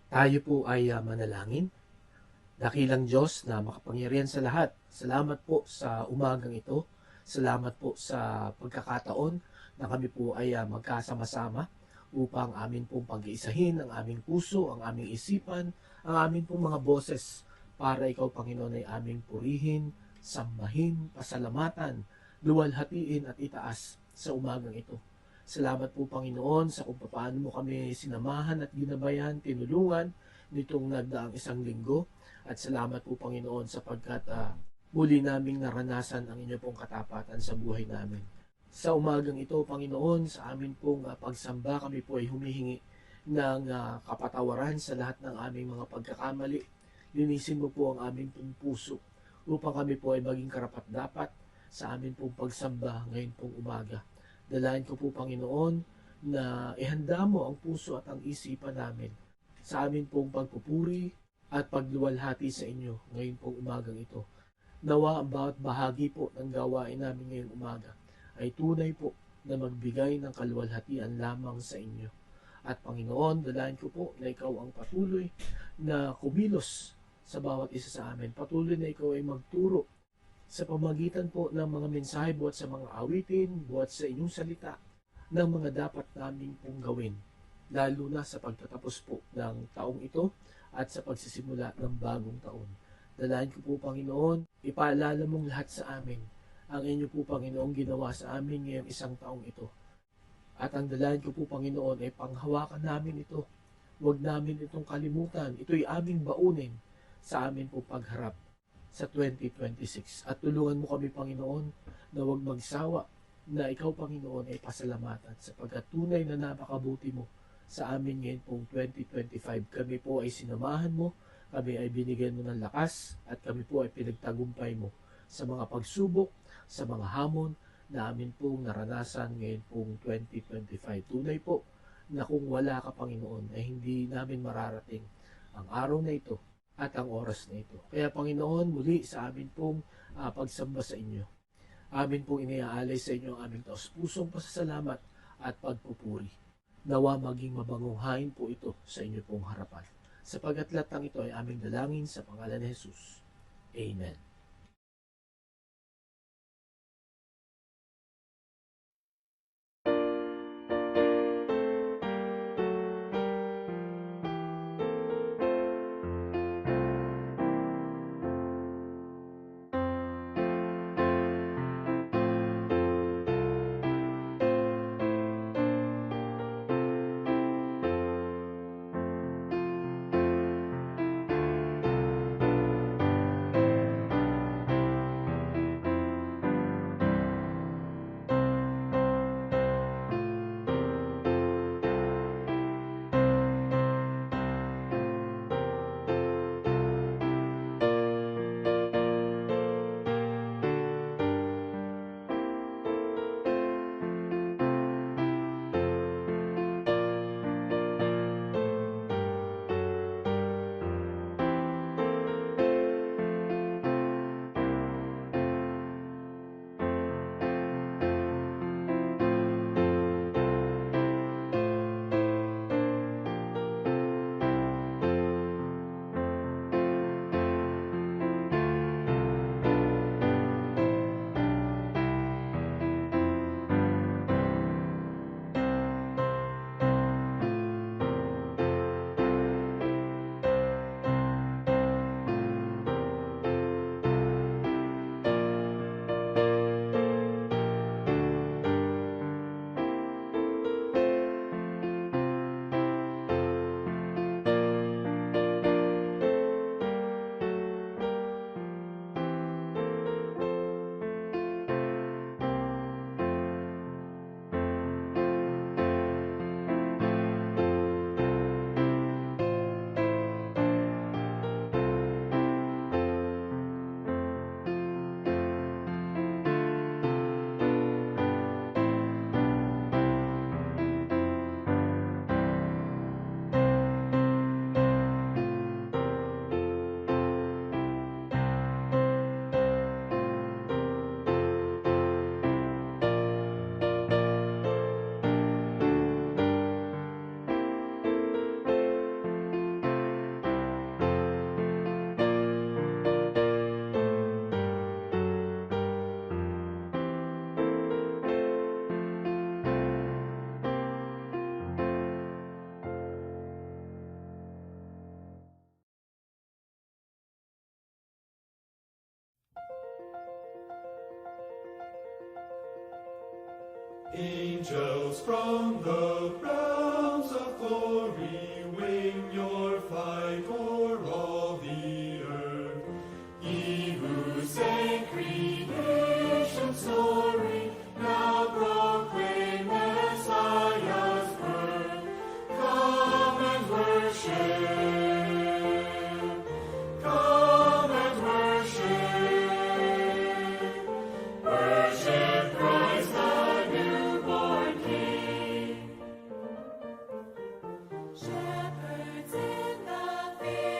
Tayo po ay manalangin. Dakilang Diyos na makapangyarihan sa lahat, salamat po sa umagang ito. Salamat po sa pagkakataon na kami po ay magkasama-sama upang amin pong pag-iisahin ang aming puso, ang aming isipan, ang aming pong mga boses para ikaw, Panginoon, ay aming purihin, sambahin, pasalamatan, luwalhatiin at itaas sa umagang ito. Salamat po, Panginoon, sa kung paano mo kami sinamahan at ginabayan, tinulungan nitong nagdaang isang linggo. At salamat po, Panginoon, sapagkat muli naming naranasan ang inyo pong katapatan sa buhay namin. Sa umagang ito, Panginoon, sa amin pong pagsamba, kami po ay humihingi ng kapatawaran sa lahat ng aming mga pagkakamali. Linisin mo po ang aming pong puso upang kami po ay maging karapat-dapat sa amin pong pagsamba ngayon pong umaga. Dalayan ko po, Panginoon, na ihanda mo ang puso at ang isipan namin sa amin pong pagpupuri at pagluwalhati sa inyo ngayon pong umagang ito. Nawa ang bawat bahagi po ng gawain namin ngayong umaga ay tunay po na magbigay ng kaluwalhatian lamang sa inyo. At Panginoon, dalayan ko po na ikaw ang patuloy na kumilos sa bawat isa sa amin. Patuloy na ikaw ay magturo sa pamagitan po ng mga mensahe buhat sa mga awitin, buhat sa inyong salita, ng mga dapat naming pong gawin, lalo na sa pagtatapos po ng taong ito at sa pagsisimula ng bagong taon. Dalayan ko po, Panginoon, ipaalala mong lahat sa amin ang inyo po, Panginoon, ginawa sa amin ngayong isang taong ito. At ang dalayan ko po, Panginoon, ay panghawakan namin ito. Huwag namin itong kalimutan. Ito'y aming baunin sa amin po pagharap sa 2026. At tulungan mo kami, Panginoon, na huwag magsawa na ikaw, Panginoon, ay pasalamatan sapagkat tunay na napakabuti mo sa amin ngayon pong 2025. Kami po ay sinamahan mo, kami ay binigyan mo ng lakas, at kami po ay pinagtagumpay mo sa mga pagsubok, sa mga hamon na amin pong naranasan ngayon pong 2025. Tunay po na kung wala ka, Panginoon, ay hindi namin mararating ang araw na ito at ang oras na ito. Kaya, Panginoon, muli sa amin pong pagsamba sa inyo, amin pong iniaalay sa inyo ang aming taos-pusong pasasalamat at pagpupuri. Nawa maging mabangong hain po ito sa inyo pong harapan. Sapagat lahat ng ito ay aming dalangin sa pangalan ni Jesus. Amen. Angels from the realms of glory, wing your flight o'er all the earth. Ye who sang creation's story, now proclaim Messiah's birth. Come and worship. Come and worship. Worship Christ the newborn King. Shepherds in the field.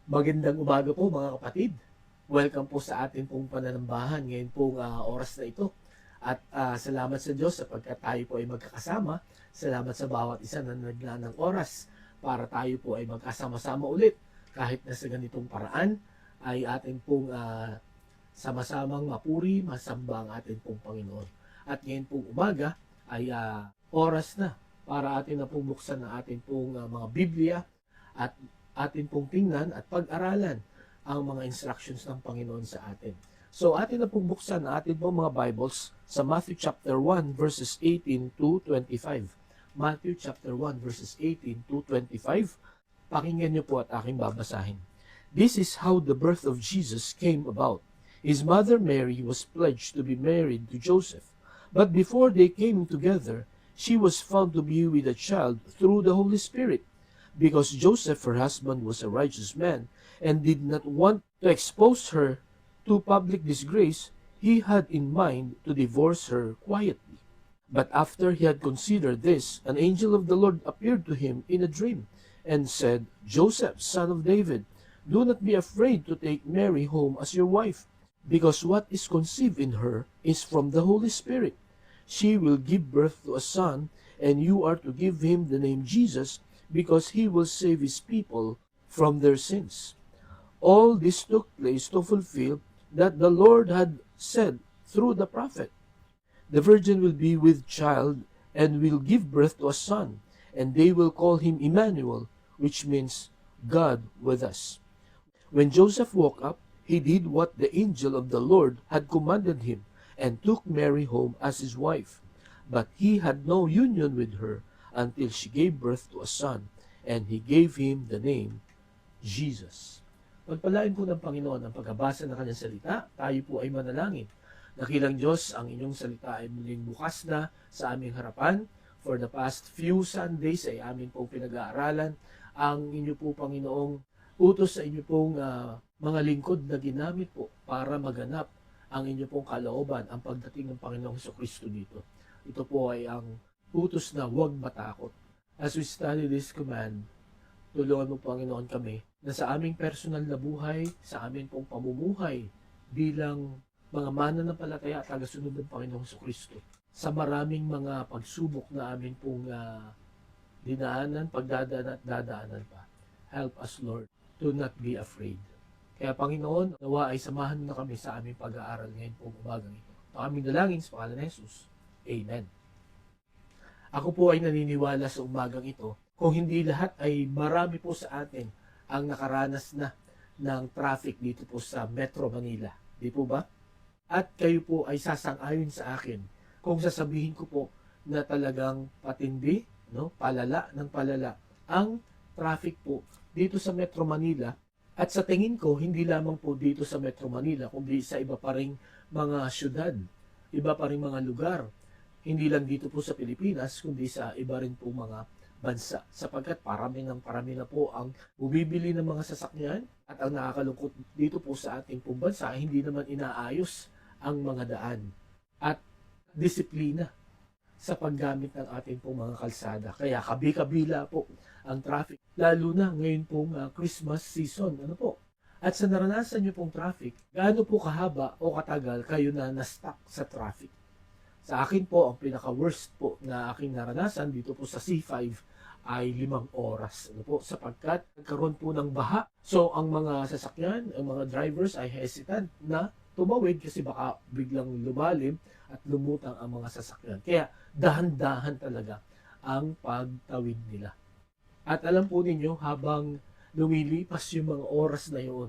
Magandang umaga po mga kapatid. Welcome po sa ating pong pananambahan ngayon pong oras na ito. At salamat sa Diyos sapagkat tayo po ay magkakasama. Salamat sa bawat isa na naglaan ng oras para tayo po ay magkasama-sama ulit. Kahit na sa ganitong paraan ay ating pong sama-samang mapuri, masamba ang ating pong Panginoon. At ngayon pong umaga ay oras na para atin na pong buksan ang ating pong mga Biblia at atin pong tingnan at pag-aralan ang mga instructions ng Panginoon sa atin. So atin na pong buksan ang atin pong mga Bibles sa Matthew chapter 1 verses 18 to 25. Matthew chapter 1 verses 18 to 25. Pakinggan niyo po at aking babasahin. This is how the birth of Jesus came about. His mother Mary was pledged to be married to Joseph. But before they came together, she was found to be with a child through the Holy Spirit. Because Joseph, her husband, was a righteous man and did not want to expose her to public disgrace, he had in mind to divorce her quietly. But after he had considered this, an angel of the Lord appeared to him in a dream and said, Joseph, son of David, do not be afraid to take Mary home as your wife, because what is conceived in her is from the Holy Spirit. She will give birth to a son, and you are to give him the name Jesus, because he will save his people from their sins. All this took place to fulfill that the Lord had said through the prophet. The virgin will be with child and will give birth to a son, and they will call him Emmanuel, which means God with us. When Joseph woke up, he did what the angel of the Lord had commanded him, and took Mary home as his wife. But he had no union with her until she gave birth to a son, and he gave him the name Jesus. Pagpalain po ng Panginoon ang pagkabasa ng kanyang salita, tayo po ay manalangin. Dakilang Diyos, ang inyong salita ay muling bukas na sa aming harapan. For the past few Sundays ay amin pong pinag-aaralan ang inyo po Panginoong utos sa inyo pong mga lingkod na ginamit po para maganap ang inyo pong kalooban, ang pagdating ng Panginoong Jesucristo dito. Ito po ay ang utos na huwag matakot. As we study this command, tulungan mo Panginoon kami na sa aming personal na buhay, sa aming pong pamumuhay bilang mga mananampalataya at tagasunod ng Panginoong Jesucristo, sa maraming mga pagsubok na aming pong dinaanan, pagdadaan at dadaanan pa. Help us, Lord, to not be afraid. Kaya Panginoon, nawa ay samahan mo na kami sa aming pag-aaral ngayon pong umagang ito. Ang aming dalangin sa pangalan ni Jesus. Amen. Ako po ay naniniwala sa umagang ito, kung hindi lahat ay marami po sa atin ang nakaranas na ng traffic dito po sa Metro Manila. Di po ba? At kayo po ay sasang-ayon sa akin kung sasabihin ko po na talagang patindi, palala ng palala ang traffic po dito sa Metro Manila. At sa tingin ko, hindi lamang po dito sa Metro Manila, kundi sa iba pa ring mga syudad, iba pa ring mga lugar. Hindi lang dito po sa Pilipinas, kundi sa iba rin po mga bansa. Sapagkat parami na po ang bumibili ng mga sasakyan at ang nakakalungkot dito po sa ating pong bansa, hindi naman inaayos ang mga daan at disiplina sa paggamit ng ating pong mga kalsada. Kaya kabi-kabila po ang traffic, lalo na ngayon pong Christmas season. At sa naranasan nyo pong traffic, gaano po kahaba o katagal kayo na na-stuck sa traffic? Sa akin po, ang pinaka-worst po na aking naranasan dito po sa C5 ay 5 oras. Sapagkat nagkaroon po ng baha. So, ang mga sasakyan, ang mga drivers ay hesitant na tumawid kasi baka biglang lumalim at lumutang ang mga sasakyan. Kaya, dahan-dahan talaga ang pagtawid nila. At alam po ninyo, habang lumilipas yung mga oras na yun,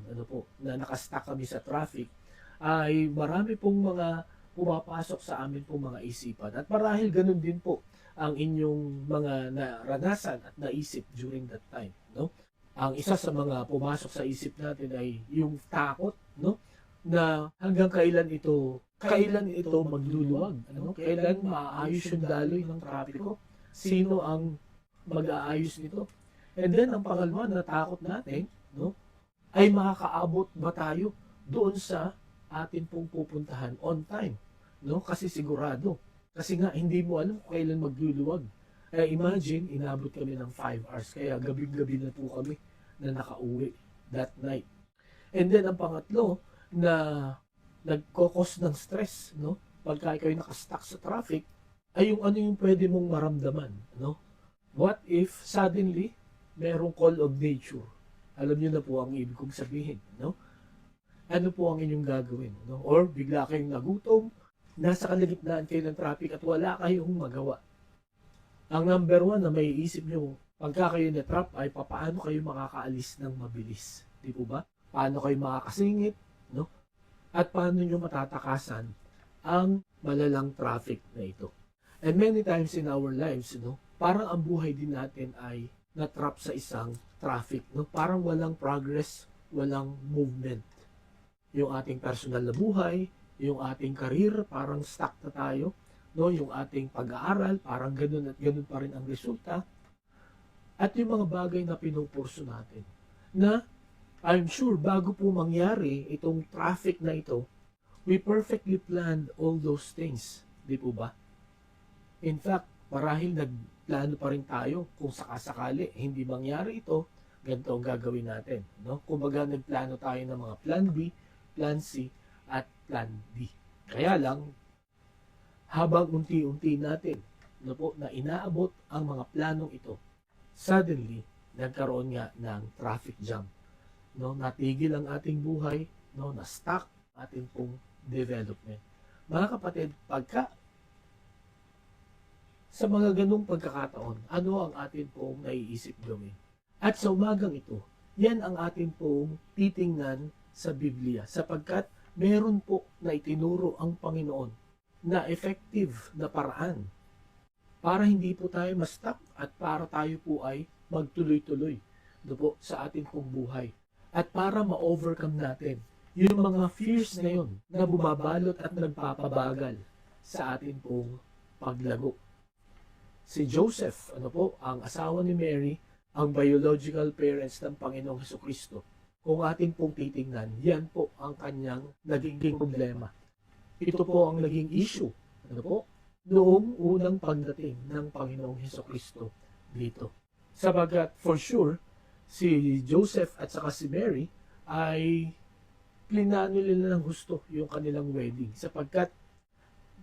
na nakastuck kami sa traffic, ay marami pong mga pumapasok sa amin pong mga isipan. At marahil ganun din po ang inyong mga naranasan at naisip during that time. Ang isa sa mga pumasok sa isip natin ay yung takot, na hanggang kailan ito magluluwag, kailan maayos yung daloy ng trapiko, sino ang mag-aayos nito. And then, ang pangalawa na takot natin, ay makakaabot ba tayo doon sa atin pong pupuntahan on time. Kasi sigurado. Kasi nga, hindi mo alam kung kailan magluluwag. Imagine, inabot kami ng 5 hours. Kaya gabi-gabi na po kami na nakauwi. that night. And then ang pangatlo na nagkokos ng stress, no? Pagka ikaw nakastuck sa traffic, ay yung ano yung pwede mong maramdaman, no? What if suddenly merong call of nature? Alam niyo na po ang ibig kong sabihin, no? Ano po ang inyong gagawin, no? Or bigla kayong nagutom, nasa kalagitnaan kayo ng traffic at wala kayong magawa. Ang number one na may isip nyo, pagka kayo na-trap ay paano kayo makakaalis ng mabilis. Di po ba? Paano kayo makakasingit, no? At paano nyo matatakasan ang malalang traffic na ito. And many times in our lives, no, parang ang buhay din natin ay na-trap sa isang traffic, no? Parang walang progress, walang movement. Yung ating personal na buhay, yung ating career, parang stuck na tayo, no? Yung ating pag-aaral, parang ganun at ganun pa rin ang resulta. At yung mga bagay na pinupurso natin, na I'm sure bago po mangyari itong traffic na ito, we perfectly planned all those things. Di po ba? In fact, marahil nagplano pa rin tayo kung sakasakali hindi mangyari ito, ganito ang gagawin natin. No? Kumbaga nagplano tayo ng mga plan B, plan C, at plan D. Kaya lang, habang unti-unti natin na inaabot ang mga planong ito, suddenly, nagkaroon nga ng traffic jam. No, natigil ang ating buhay, no, na-stuck ating pong development. Mga kapatid, pagka sa mga ganung pagkakataon, ano ang atin pong naiisip gawin? At sa umagang ito, yan ang atin pong titingnan sa Biblia, sapagkat meron po na itinuro ang Panginoon na effective na paraan para hindi po tayo ma-stuck at para tayo po ay magtuloy-tuloy po sa atin pong buhay. At para ma-overcome natin yung mga fears na yun na bumabalot at nagpapabagal sa atin pong paglago. Si Joseph, ang asawa ni Mary, ang biological parents ng Panginoong Hesukristo. Kung atin pong titingnan, yan po ang kanyang naging problema. Ito po ang naging issue, noong unang pagdating ng Panginoong Hesukristo dito. Sabagat, for sure, si Joseph at saka si Mary ay plinano nila ng gusto yung kanilang wedding sapagkat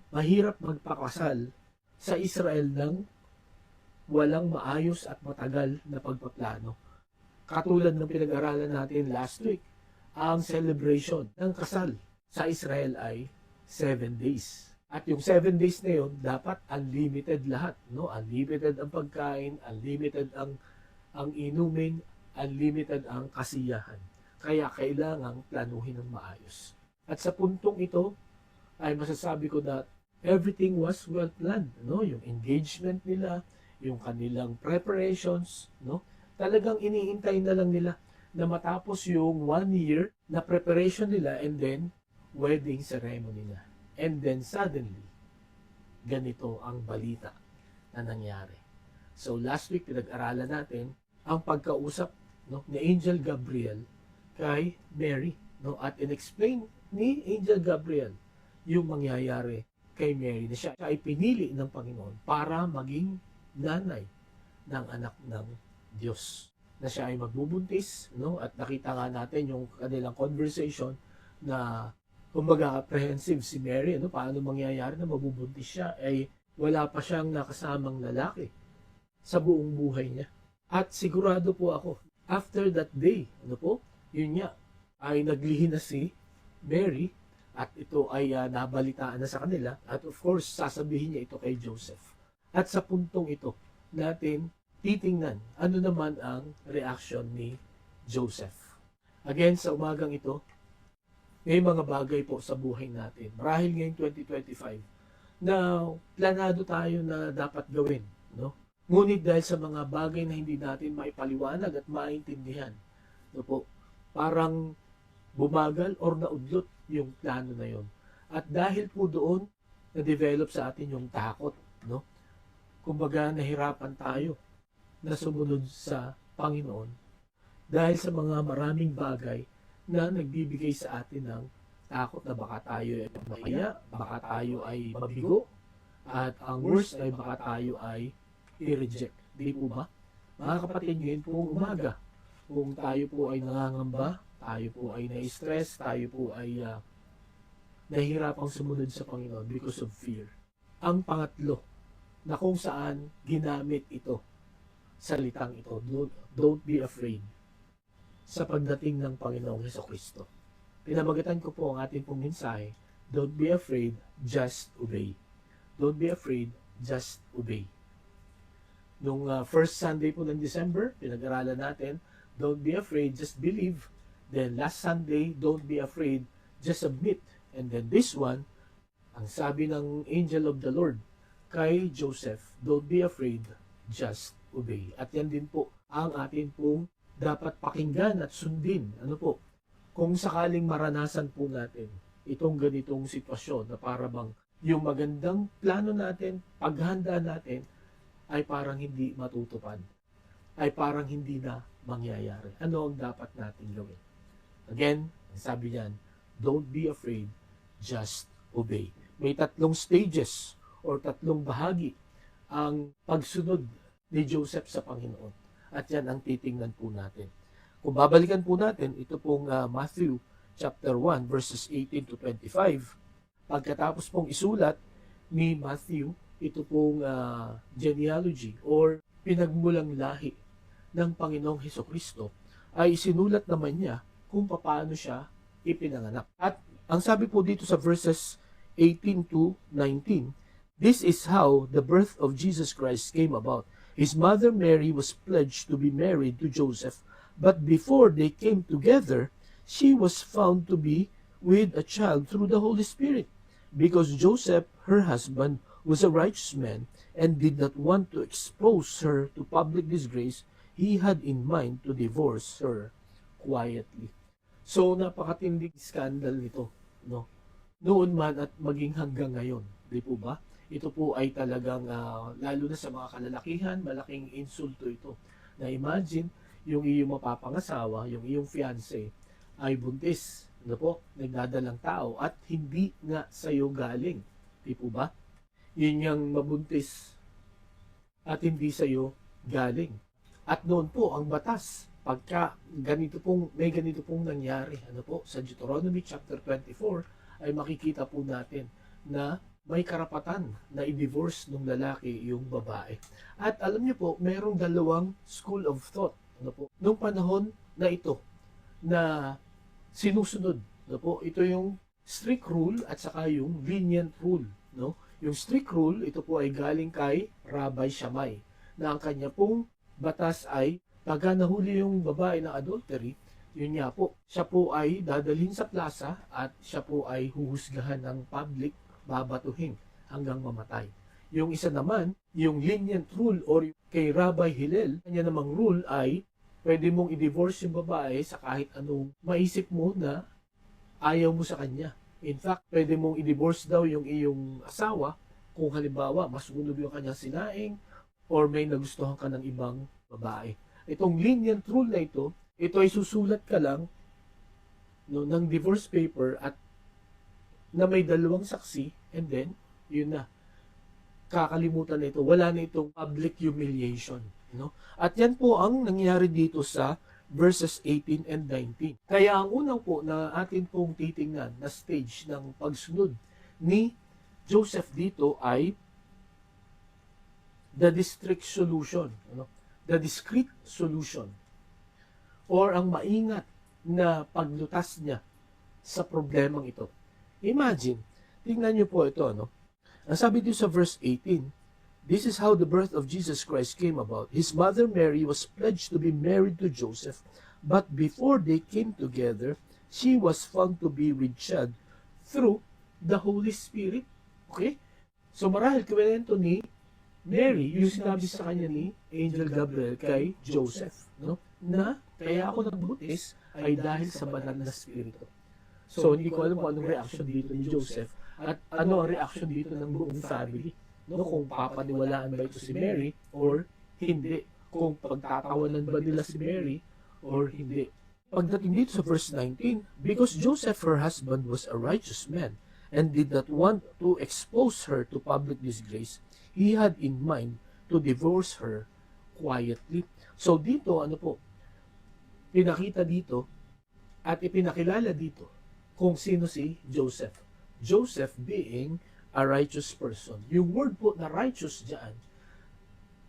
mahirap magpakasal sa Israel ng walang maayos at matagal na pagpaplano. Katulad ng pinag-aralan natin last week, ang celebration ng kasal sa Israel ay 7 days. At yung 7 days na yun, dapat unlimited lahat. No? Unlimited ang pagkain, unlimited ang inumin, unlimited ang kasiyahan. Kaya kailangang planuhin ng maayos. At sa puntong ito, ay masasabi ko that everything was well planned. No? Yung engagement nila, yung kanilang preparations, no? Talagang iniintay na lang nila na matapos yung 1 year na preparation nila and then wedding ceremony na. And then suddenly, ganito ang balita na nangyari. So last week, pinag-aralan natin ang pagkausap, no, ni Angel Gabriel kay Mary, no, at in-explain ni Angel Gabriel yung mangyayari kay Mary na siya ay pinili ng Panginoon para maging nanay ng anak ng Diyos, na siya ay magbubuntis, no, at nakita nga natin yung kanilang conversation na kumbaga apprehensive si Mary, no, paano mangyayari na mabubuntis siya ay wala pa siyang nakasamang lalaki sa buong buhay niya. At sigurado po ako, after that day, yun nga, ay naglihi na si Mary at ito ay nabalitaan na sa kanila at of course, sasabihin niya ito kay Joseph. At sa puntong ito, natin titingnan ano naman ang reaction ni Joseph. Again, sa umagang ito, may mga bagay po sa buhay natin. Marahil ngayong 2025 na planado tayo na dapat gawin, no? Ngunit dahil sa mga bagay na hindi natin maipaliwanag at maintindihan, parang bumagal or naudlot yung plano na yon. At dahil po doon, na-develop sa atin yung takot, no? Kumbaga, nahirapan tayo na sumunod sa Panginoon dahil sa mga maraming bagay na nagbibigay sa atin ng takot na baka tayo ay maya, baka tayo ay mabigo, at ang worst ay baka tayo ay i-reject. Di po ba? Mga kapatid, ngayon po umaga, Kung tayo po ay nangangamba, tayo po ay na-stress, tayo po ay nahihirapang sumunod sa Panginoon because of fear. Ang pangatlo, na kung saan ginamit ito, salitang ito, don't be afraid, sa pagdating ng Panginoong Hesukristo. Pinamagatan ko po ang ating pong mensahe, don't be afraid, just obey. Don't be afraid, just obey. Nung first Sunday po ng December, pinag-aralan natin, don't be afraid, just believe. Then last Sunday, don't be afraid, just submit. And then this one, ang sabi ng angel of the Lord kay Joseph, don't be afraid, just obey. At yan din po ang atin pong dapat pakinggan at sundin. Ano po? Kung sakaling maranasan po natin itong ganitong sitwasyon na para bang yung magandang plano natin, paghanda natin, ay parang hindi matutupad, ay parang hindi na mangyayari. Ano ang dapat natin gawin? Again, sabi niyan, don't be afraid, just obey. May tatlong stages or tatlong bahagi ang pagsunod ni Joseph sa Panginoon. At yan ang titingnan po natin. Kung babalikan po natin, ito pong Matthew chapter 1 verses 18 to 25. Pagkatapos pong isulat ni Matthew, ito pong genealogy or pinagmulang lahi ng Panginoong Hesukristo, ay isinulat naman niya kung paano siya ipinanganak. At ang sabi po dito sa verses 18 to 19, this is how the birth of Jesus Christ came about. His mother Mary was pledged to be married to Joseph, but before they came together, she was found to be with a child through the Holy Spirit, because Joseph, her husband, was a righteous man and did not want to expose her to public disgrace. He had in mind to divorce her quietly. So, napakatindig scandal nito, no? Noon man at maging hanggang ngayon, di po ba? Ito po ay talagang, lalo na sa mga kalalakihan, malaking insulto ito. Na imagine, yung iyong mapapangasawa, yung iyong fiancé, ay buntis, ano po, nagdadalang tao, at hindi nga sa'yo galing. Di po ba? Yun yung mabuntis at hindi sa'yo galing. At noon po, ang batas, pagka may ganito pong nangyari, ano po, sa Deuteronomy chapter 24, ay makikita po natin na may karapatan na i-divorce ng lalaki yung babae. At alam niyo po, mayroong dalawang school of thought, ano po, nung panahon na ito, na sinusunod, ano po, ito yung strict rule at saka yung lenient rule, no? Yung strict rule, ito po ay galing kay Rabbi Shammai, na ang kanya pong batas ay pagka nahuli yung babae na adultery, yun nga po, siya po ay dadalhin sa plaza at siya po ay huhusgahan ng public, babatuhin hanggang mamatay. Yung isa naman, yung lenient rule or kay Rabbi Hillel, kanya namang rule ay pwede mong i-divorce yung babae sa kahit anong maisip mo na ayaw mo sa kanya. In fact, pwede mong i-divorce daw yung iyong asawa kung halimbawa masunog yung kanyang sinaing or may nagustuhan ka ng ibang babae. Itong lenient rule na ito ay susulat ka lang, no, ng divorce paper at na may dalawang saksi, and then, yun na. Kakalimutan na ito. Wala na itong public humiliation. No? At yan po ang nangyari dito sa verses 18 and 19. Kaya ang unang po na atin pong titingnan na stage ng pagsunod ni Joseph dito ay the discreet solution. Ano? The discreet solution. Or ang maingat na paglutas niya sa problemang ito. Imagine, tingnan niyo po ito, no? Ang sabi dito sa verse 18, this is how the birth of Jesus Christ came about. His mother Mary was pledged to be married to Joseph, but before they came together, she was found to be with child through the Holy Spirit. Okay? So marahil kwento ni Mary, yung sinabi sa kanya ni Angel Gabriel kay Joseph, no? Na kaya ako nagbuntis ay dahil sa banal na spirito. So, hindi ko alam kung anong reaction dito ni Joseph at ano ang reaction dito ng buong family. No, kung papaniwalaan ba ito si Mary or hindi. Kung pagtatawanan ba nila si Mary or hindi. Pagdating dito sa verse 19, because Joseph, her husband, was a righteous man and did not want to expose her to public disgrace, he had in mind to divorce her quietly. So dito, ano po, pinakita dito at ipinakilala dito kung sino si Joseph. Joseph being a righteous person. Yung word po na righteous dyan,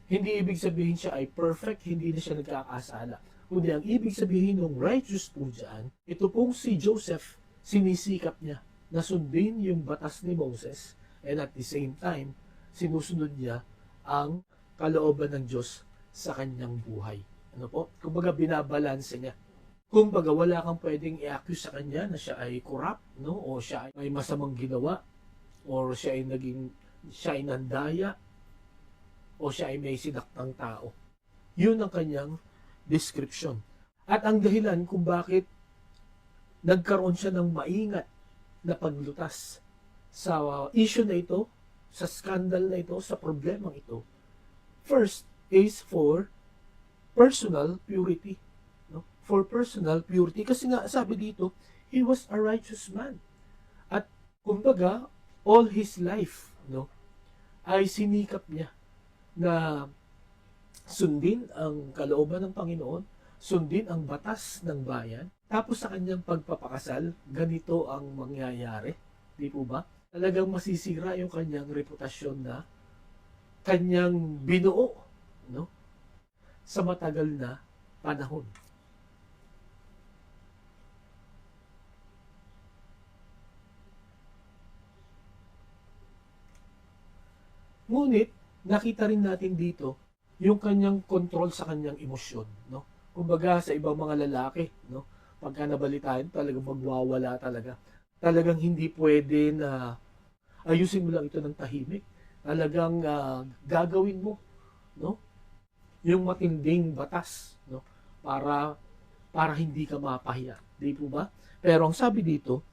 hindi ibig sabihin siya ay perfect, hindi na siya nagkakasala. Kundi ang ibig sabihin ng righteous po dyan, ito pong si Joseph, sinisikap niya na sundin yung batas ni Moses and at the same time, sinusunod niya ang kalooban ng Diyos sa kanyang buhay. Ano po? Kumbaga binabalanse niya. Kumbaga wala kang pwedeng i-accuse sa kanya na siya ay corrupt, no? O siya ay may masamang ginawa, or siya ay nandaya, o siya ay may sinaktang tao. Yun ang kanyang description. At ang dahilan kung bakit nagkaroon siya ng maingat na paglutas sa issue na ito, sa scandal na ito, sa problemang ito. First is for personal purity. No? For personal purity. Kasi nga sabi dito, he was a righteous man. At kumbaga, all his life, no, ay sinikap niya na sundin ang kalooban ng Panginoon, sundin ang batas ng bayan. Tapos sa kanyang pagpapakasal, ganito ang mangyayari. Di po ba? Talagang masisira yung kanyang reputasyon na kanyang binuo, no, sa matagal na panahon. Ngunit, nakita rin natin dito yung kanyang control sa kanyang emosyon, no? Kumbaga sa ibang mga lalaki, no? Pagka nabalitaan, talagang magwawala talaga. Talagang hindi pwede na ayusin mo lang ito ng tahimik. Talagang gagawin mo, no? Yung matinding batas, no? Para hindi ka mapahiya. Di po ba? Pero ang sabi dito,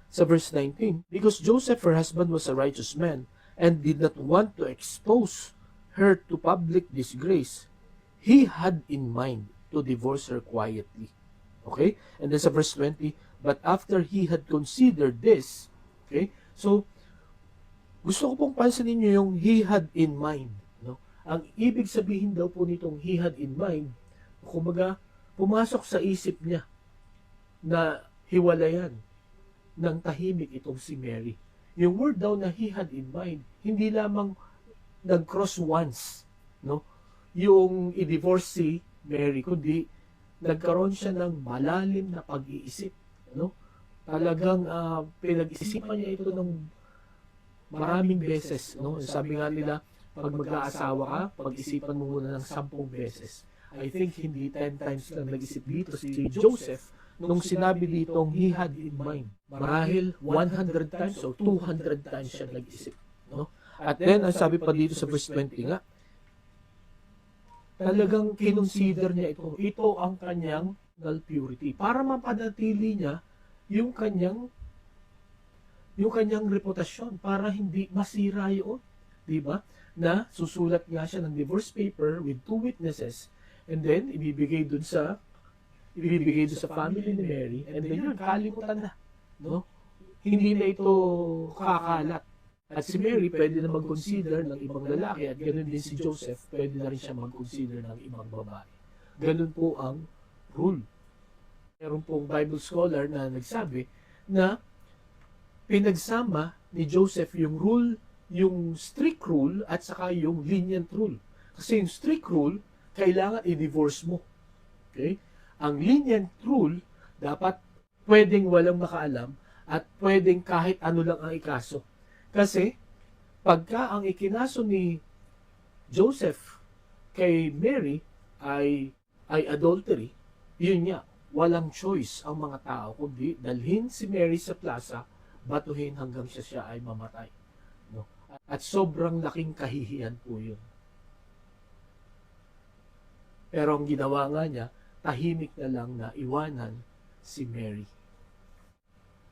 sa verse 19, because Joseph, her husband, was a righteous man, and did not want to expose her to public disgrace, he had in mind to divorce her quietly. Okay? And then sa verse 20, but after he had considered this, okay? So, gusto ko pong pansinin niyo yung he had in mind. No? Ang ibig sabihin daw po nitong he had in mind, kumbaga, pumasok sa isip niya na hiwalayan ng tahimik itong si Mary. Yung word daw na he had in mind, hindi lamang nag-cross once, no? Yung i-divorce si Mary, kundi nagkaroon siya ng malalim na pag-iisip, no? Talagang pinag-isipan niya ito ng maraming beses, no? Sabi nga nila, pag mag-aasawa ka, pag-isipan mo muna ng 10 beses. I think hindi 10 times lang nag-isip dito si Joseph nung sinabi ditong he had in mind. Marahil 100 times o 200 times siya nag-isip. No? At then, ang sabi pa dito sa verse 20 nga, talagang kinonsider niya ito. Ito ang kanyang purity. Para mapanatili niya yung kanyang reputasyon, para hindi masira yun. Diba? Na susulat nga siya ng divorce paper with 2 witnesses, and then ibibigay dun sa family ni Mary, and then yun, kalimutan na. No? Hindi na ito kakalat. At si Mary pwede na mag-consider ng ibang lalaki, at ganoon din si Joseph, pwede na rin siya mag-consider ng ibang babae. Ganun po ang rule. Meron pong Bible scholar na nagsabi na pinagsama ni Joseph yung rule, yung strict rule at saka yung lenient rule. Kasi yung strict rule, kailangan i-divorce mo. Okay? Ang lenient rule, dapat pwedeng walang makaalam at pwedeng kahit ano lang ang ikaso. Kasi, pagka ang ikinaso ni Joseph kay Mary ay adultery, yun nga, walang choice ang mga tao kundi dalhin si Mary sa plaza, batuhin hanggang siya ay mamatay. No? At sobrang laking kahihiyan po yun. Pero ang ginawa nga niya, tahimik na lang na iwanan si Mary.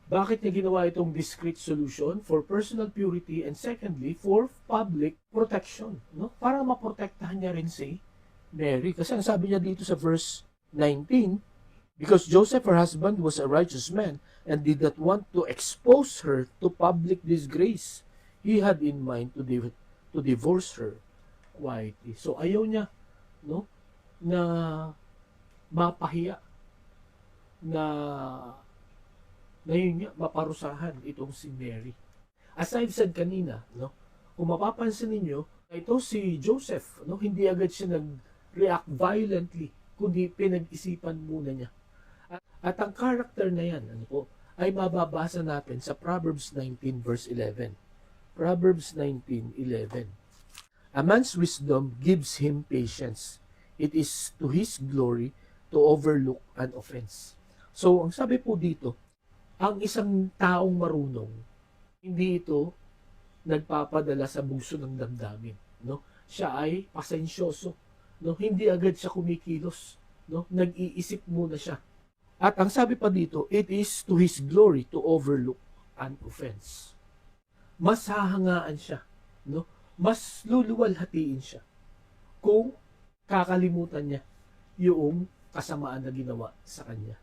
Bakit niya ginawa itong discreet solution? For personal purity, and secondly, for public protection. No? Para maprotektahan niya rin si Mary. Kasi ang sabi niya dito sa verse 19, because Joseph, her husband, was a righteous man and did not want to expose her to public disgrace, he had in mind to divorce her quietly. So ayaw niya, no, na mapahiya na yun nga, maparusahan itong si Mary. As I've said kanina, no, kung mapapansin ninyo, ito si Joseph, no, hindi agad siya nag-react violently, kundi pinag-isipan muna niya. At ang character na yan, ano po, ay mababasa natin sa Proverbs 19 verse 11. Proverbs 19:11. A man's wisdom gives him patience. It is to his glory to overlook an offense. So, ang sabi po dito, ang isang taong marunong, hindi ito nagpapadala sa bugso ng damdamin, no? Siya ay pasensyoso, no? Hindi agad siya kumikilos, no? Nag-iisip muna siya. At ang sabi pa dito, it is to his glory to overlook an offense. Mas hahangaan siya, no? Mas luluwalhatiin siya kung kakalimutan niya yung kasamaan na ginawa sa kanya.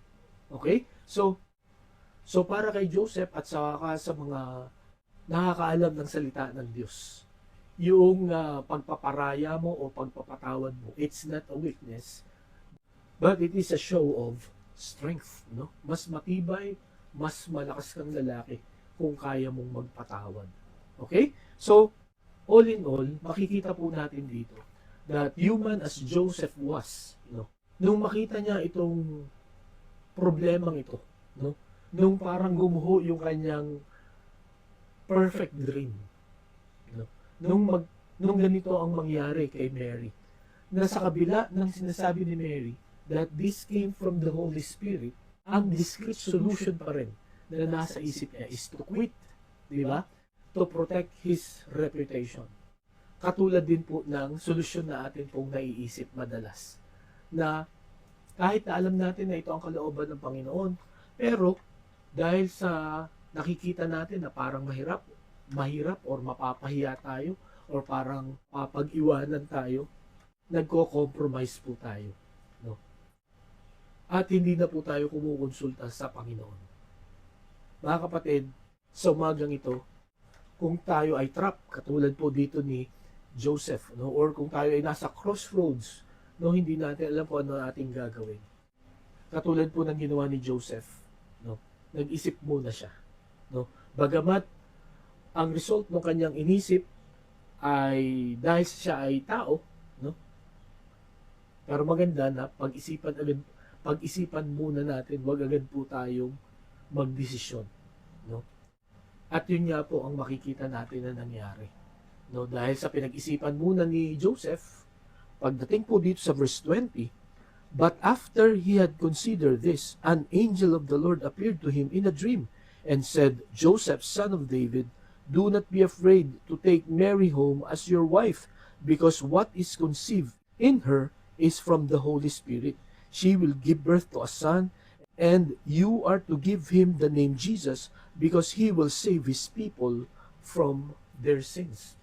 Okay? So para kay Joseph at saka sa mga nakakaalam ng salita ng Diyos, yung pagpaparaya mo o pagpapatawad mo, it's not a weakness, but it is a show of strength, no? Mas matibay, mas malakas kang lalaki kung kaya mong magpatawad. Okay? So, all in all, makikita po natin dito that human as Joseph was, no? Nung makita niya itong problemang ito, no? Nung parang gumuho yung kanyang perfect dream, no? Nung ganito ang mangyari kay Mary, na sa kabila ng sinasabi ni Mary that this came from the Holy Spirit, ang discreet solution pa rin na nasa isip niya is to quit, di ba? To protect his reputation. Katulad din po ng solusyon na atin pong naiisip madalas, na kahit na alam natin na ito ang kalooban ng Panginoon, pero dahil sa nakikita natin na parang mahirap or mapapahiya tayo or parang papag-iwanan tayo, nagko-compromise po tayo, no? At hindi na po tayo kumukonsulta sa Panginoon. Mga kapatid, sa umagang ito, kung tayo ay trap, katulad po dito ni Joseph, no? Or kung tayo ay nasa crossroads, no, hindi natin alam kung ano ating gagawin. Katulad po ng ginawa ni Joseph, no? Nag-isip muna siya, no? Bagamat ang result ng kanyang inisip ay dahil siya ay tao, no? Pero maganda na pag-isipan muna natin, wag agad po tayong magdesisyon, no? At yun nga po ang makikita natin na nangyari, no? Dahil sa pinag-isipan muna ni Joseph, pagdating po dito sa verse 20, but after he had considered this, an angel of the Lord appeared to him in a dream and said, Joseph, son of David, do not be afraid to take Mary home as your wife, because what is conceived in her is from the Holy Spirit. She will give birth to a son, and you are to give him the name Jesus, because he will save his people from their sins.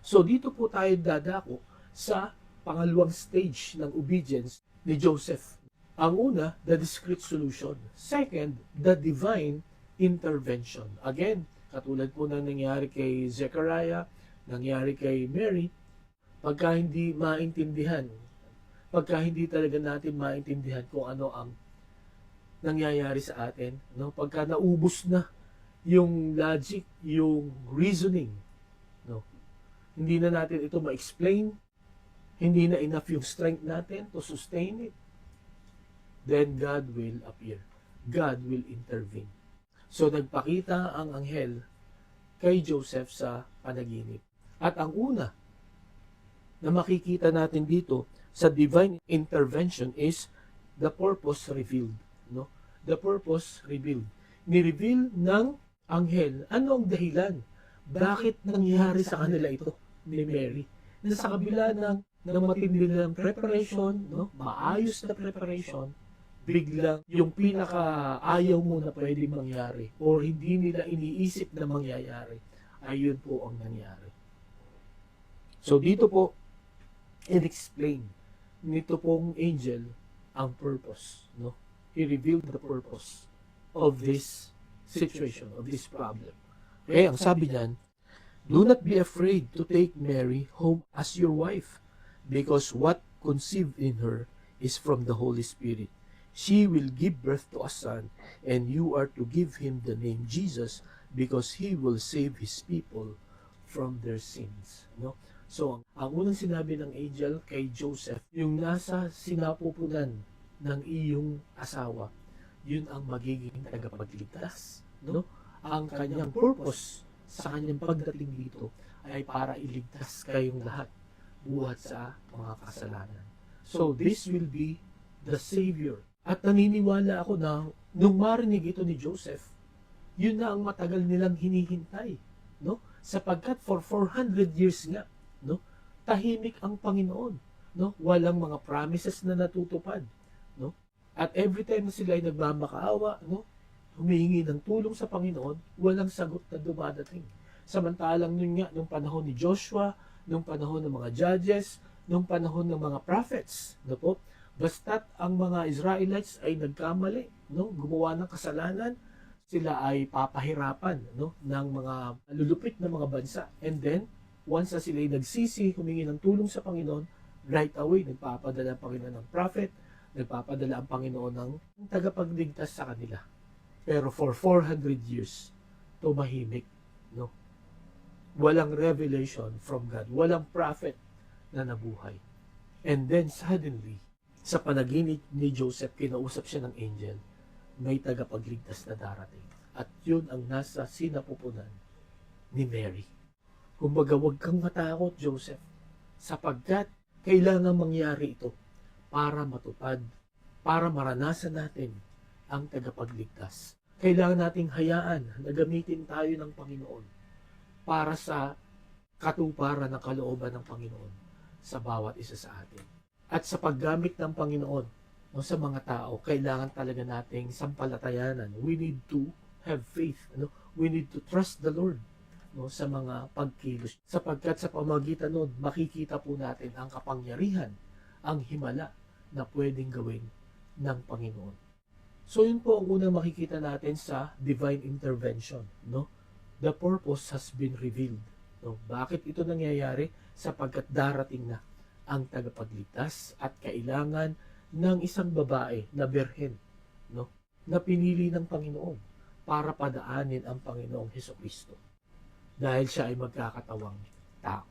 So dito po tayo dadako sa pangalawang stage ng obedience ni Joseph. Ang una, the discreet solution. Second, the divine intervention. Again, katulad po na nangyari kay Zechariah, nangyari kay Mary, pagka hindi maintindihan, pagka hindi talaga natin maintindihan kung ano ang nangyayari sa atin, no? Pagka naubos na yung logic, yung reasoning, no? Hindi na natin ito ma-explain, hindi na enough yung strength natin to sustain it, then God will appear. God will intervene. So, nagpakita ang anghel kay Joseph sa panaginip. At ang una na makikita natin dito sa divine intervention is the purpose revealed, no? The purpose revealed. Ni-reveal ng anghel ano ang dahilan, bakit nangyari sa kanila ito ni Mary. Na sa kabila ng matindi nilang preparation, no? Maayos na preparation, biglang yung pinaka-ayaw mo na pwedeng mangyari or hindi nila iniisip na mangyayari, ayun po ang nangyari. So dito po, in-explain nito pong angel ang purpose, no? He revealed the purpose of this situation, of this problem. Okay, ang sabi niyan, do not be afraid to take Mary home as your wife, because what conceived in her is from the Holy Spirit. She will give birth to a son, and you are to give him the name Jesus, because he will save his people from their sins. No? So, ang unang sinabi ng angel kay Joseph, yung nasa sinapupunan ng iyong asawa, yun ang magiging tagapagligtas. No? Ang kanyang purpose sa kanyang pagdating dito ay para iligtas kayong lahat buhat sa mga kasalanan. So, this will be the Savior. At naniniwala ako na nung marinig ito ni Joseph, yun na ang matagal nilang hinihintay, no? Sapagkat for 400 years nga, no? Tahimik ang Panginoon, no? Walang mga promises na natutupad, no? At every time na sila ay nagmamakaawa, no? Humihingi ng tulong sa Panginoon, walang sagot na dumadating. Samantalang nun nga, nung panahon ni Joshua, nung panahon ng mga judges, nung panahon ng mga prophets, no po? Basta't ang mga Israelites ay nagkamali, no? Gumawa ng kasalanan, sila ay papahirapan, no? Ng mga lulupit na mga bansa. And then, once na sila ay nagsisi, humingi ng tulong sa Panginoon, right away, nagpapadala ang Panginoon ng prophet, nagpapadala ang Panginoon ng tagapagligtas sa kanila. Pero for 400 years, tumahimik, no? Walang revelation from God, walang prophet na nabuhay. And then, suddenly, sa panaginip ni Joseph, kinausap siya ng angel, may tagapagligtas na darating. At yun ang nasa sinapupunan ni Mary. Kumbaga, huwag kang matakot, Joseph, sapagkat kailangan mangyari ito para matupad, para maranasan natin ang tagapagligtas. Kailangan nating hayaan na gamitin tayo ng Panginoon para sa katuparan ng kalooban ng Panginoon sa bawat isa sa atin. At sa paggamit ng Panginoon, no, sa mga tao, kailangan talaga nating sampalatayanan. We need to have faith. No? We need to trust the Lord, no, sa mga pagkilos. Sapagkat sa pamagitan nun, makikita po natin ang kapangyarihan, ang himala na pwedeng gawin ng Panginoon. So yun po ang unang makikita natin sa divine intervention. No? The purpose has been revealed. No? Bakit ito nangyayari? Sapagkat darating na ang tagapagligtas at kailangan ng isang babae na berhen, no, na pinili ng Panginoon para padaanin ang Panginoong Hesukristo dahil siya ay magkakatawang tao.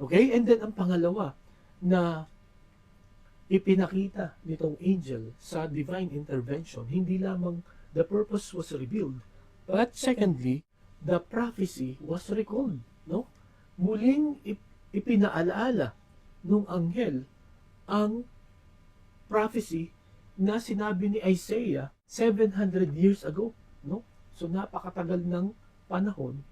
Okay? And then ang pangalawa na ipinakita nitong angel sa divine intervention, hindi lamang the purpose was revealed, but secondly, the prophecy was recalled. No? Muling ipinaalaala nung anghel ang prophecy na sinabi ni Isaiah 700 years ago, no? So napakatagal ng panahon,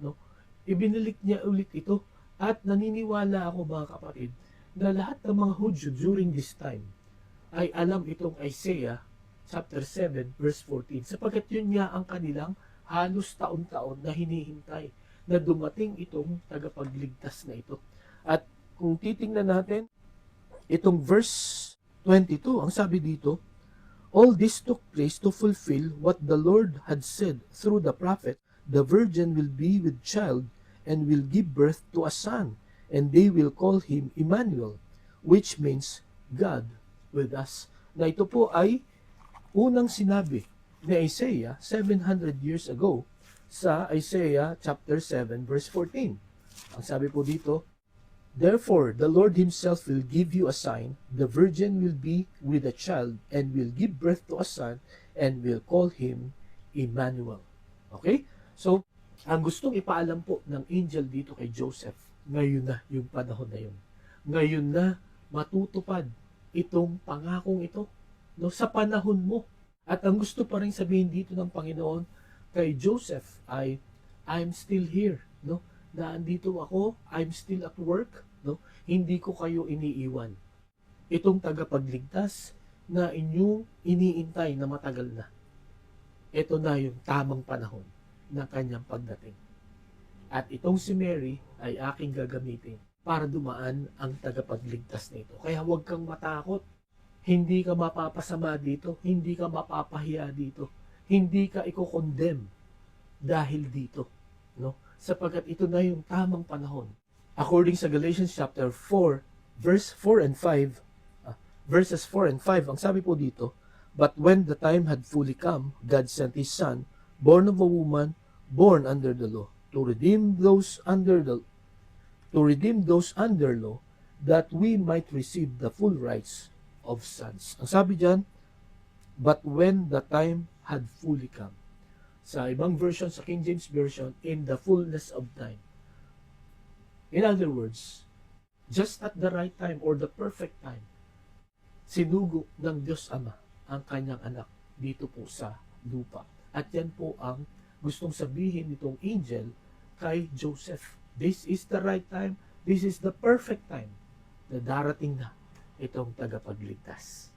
no? Ibinalik niya ulit ito at naniniwala ako, mga kapatid, na lahat ng mga Hudyo during this time ay alam itong Isaiah chapter 7 verse 14 sapagkat yun nga ang kanilang halos taon-taon na hinihintay na dumating itong tagapagligtas na ito. At kung titingnan natin, itong verse 22, ang sabi dito, all this took place to fulfill what the Lord had said through the prophet, the virgin will be with child and will give birth to a son, and they will call him Emmanuel, which means God with us. Na ito po ay unang sinabi ni Isaiah 700 years ago sa Isaiah chapter 7 verse 14. Ang sabi po dito, therefore, the Lord Himself will give you a sign. The virgin will be with a child and will give birth to a son and will call him Emmanuel. Okay? So, ang gustong ipaalam po ng angel dito kay Joseph, ngayon na yung panahon na yun. Ngayon na matutupad itong pangakong ito, no, sa panahon mo. At ang gusto pa rin sabihin dito ng Panginoon kay Joseph ay, I'm still here. No? Na andito ako, I'm still at work, no? Hindi ko kayo iniiwan. Itong tagapagligtas na inyong iniintay na matagal na. Ito na yung tamang panahon ng kanyang pagdating. At itong si Mary ay aking gagamitin para dumaan ang tagapagligtas nito. Kaya huwag kang matakot. Hindi ka mapapasama dito. Hindi ka mapapahiya dito. Hindi ka i-condemn dahil dito. No? Sapagkat ito na yung tamang panahon. According sa Galatians chapter 4, verse 4 and 5, verses 4 and 5, ang sabi po dito, "But when the time had fully come, God sent His Son, born of a woman, born under the law, to redeem those under law, that we might receive the full rights of sons." Ang sabi diyan, "But when the time had fully come." Sa ibang version, sa King James Version, "in the fullness of time." In other words, just at the right time or the perfect time, sinugo ng Diyos Ama ang kanyang anak dito po sa lupa. At yan po ang gustong sabihin nitong angel kay Joseph. This is the right time, this is the perfect time na darating na itong tagapagligtas.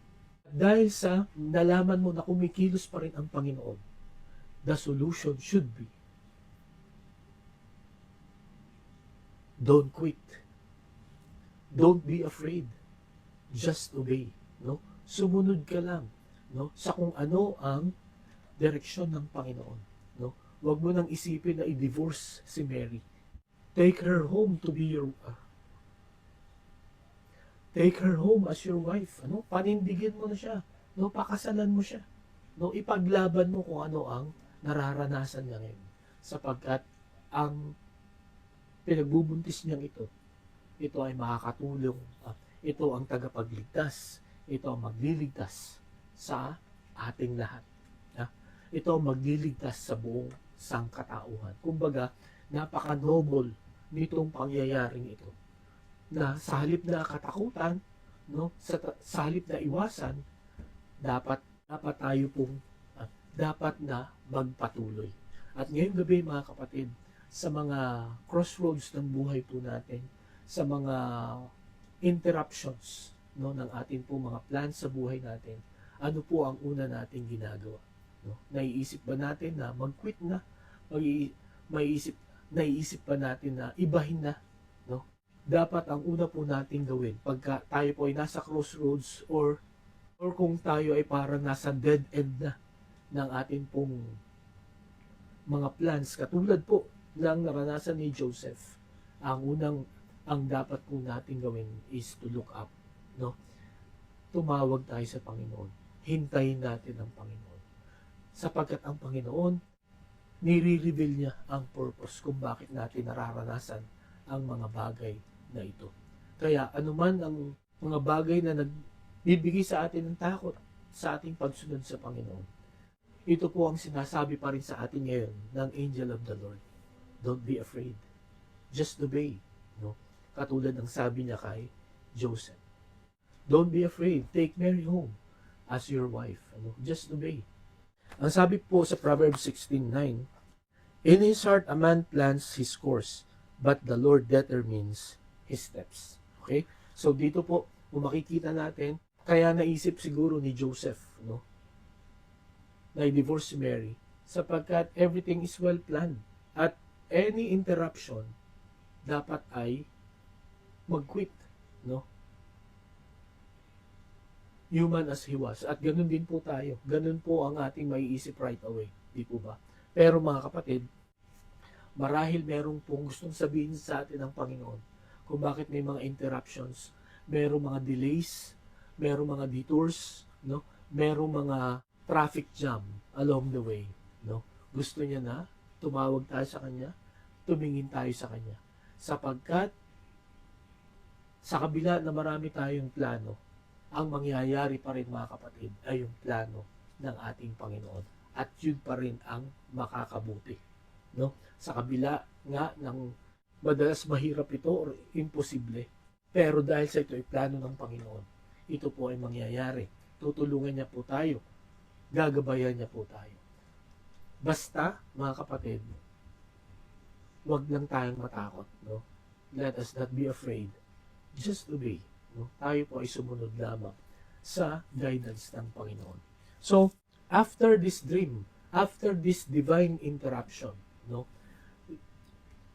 Dahil sa nalaman mo na kumikilos pa rin ang Panginoon, the solution should be, don't quit. Don't be afraid. Just obey. No? Sumunod ka lang, no? Sa kung ano ang direksyon ng Panginoon. No? Huwag mo nang isipin na i-divorce si Mary. Take her home to be your take her home as your wife. Ano? Panindigin mo na siya. No? Pakasalan mo siya. No? Ipaglaban mo kung ano ang nararanasan niya ngayon. Sapagkat ang pinagbubuntis niyang ito ay makakatulong. Ito ang tagapagligtas. Ito ang magliligtas sa ating lahat. Ito ang magliligtas sa buong sangkatauhan. Kumbaga, napaka-noble nitong pangyayaring ito. Na sa halip na katakutan, no, sa halip na iwasan, dapat tayo pong dapat na magpatuloy. At ngayong gabi, mga kapatid, sa mga crossroads ng buhay po natin, sa mga interruptions, no, ng ating po mga plans sa buhay natin, ano po ang una nating ginagawa? No? Naiisip ba natin na mag-quit na? Naiisip pa natin na ibahin na? No? Dapat ang una po nating gawin, pagka tayo po ay nasa crossroads or kung tayo ay parang nasa dead end na ng ating pong mga plans, katulad po ng naranasan ni Joseph, ang dapat po natin gawin is to look up, no? Tumawag tayo sa Panginoon. Hintayin natin ang Panginoon. Sapagkat ang Panginoon, nire-reveal niya ang purpose kung bakit natin nararanasan ang mga bagay na ito. Kaya anuman ang mga bagay na nagbibigay sa atin ng takot sa ating pagsunod sa Panginoon, ito po ang sinasabi pa rin sa atin ngayon ng angel of the Lord. Don't be afraid. Just obey. No? Katulad ng sabi niya kay Joseph. Don't be afraid. Take Mary home as your wife. Ano? Just obey. Ang sabi po sa Proverbs 16:9, "In his heart a man plans his course, but the Lord determines his steps." Okay? So dito po, kung makikita natin, kaya naisip siguro ni Joseph, no, na i-divorce si Mary, sapagkat everything is well planned. At any interruption, dapat ay mag-quit, no? Human as he was. At ganun din po tayo. Ganun po ang ating maiisip right away. Di po ba? Pero mga kapatid, marahil merong pong gustong sabihin sa atin ng Panginoon kung bakit may mga interruptions, merong mga delays, merong mga detours, no? Merong mga traffic jam along the way, no? Gusto niya na tumawag tayo sa Kanya, tumingin tayo sa Kanya. Sapagkat sa kabila na marami tayong plano, ang mangyayari pa rin, mga kapatid, ay yung plano ng ating Panginoon. At yun pa rin ang makakabuti. No? Sa kabila nga ng madalas mahirap ito or imposible. Pero dahil sa ito ay plano ng Panginoon, ito po ay mangyayari. Tutulungan niya po tayo. Gagabayan niya po tayo. Basta, mga kapatid, huwag lang tayong matakot. No? Let us not be afraid. Just obey. No? Tayo po ay sumunod lamang sa guidance ng Panginoon. So, after this dream, after this divine interruption, no,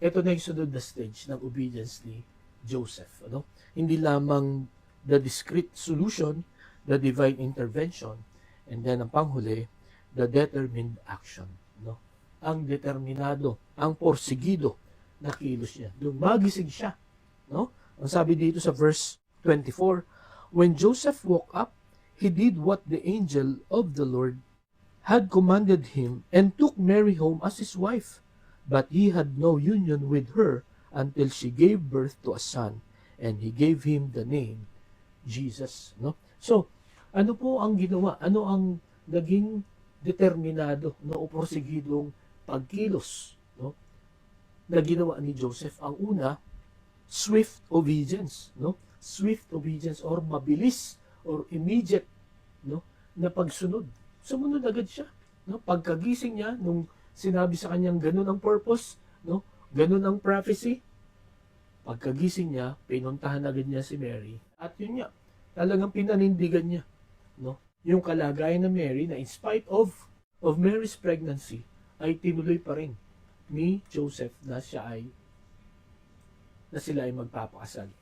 ito na yung sunod na stage ng obedience ni Joseph. Ano? Hindi lamang the discrete solution, the divine intervention, and then ang panghuli, the determined action. No? Ang determinado, ang porsigido na kilos niya. Lumagising siya. No? Ang sabi dito sa verse 24, When Joseph woke up, he did what the angel of the Lord had commanded him and took Mary home as his wife. But he had no union with her until she gave birth to a son, and he gave him the name Jesus. No? So, ano po ang ginawa? Ano ang naging determinado o prosigidong pagkilos, no, na ginawa ni Joseph? Ang una, swift obedience, no? Swift obedience or mabilis or immediate, no, na pagsunod. Sumunod agad siya, no? Pagkagising niya nung sinabi sa kanyang ganun ang purpose, no? Ganun ang prophecy. Pagkagising niya, pinuntahan agad niya si Mary. At yun nga, talagang pinanindigan niya, no? Yung kalagayan ng Mary na in spite of Mary's pregnancy ay tinuloy pa rin ni Joseph na sila ay magpapakasal.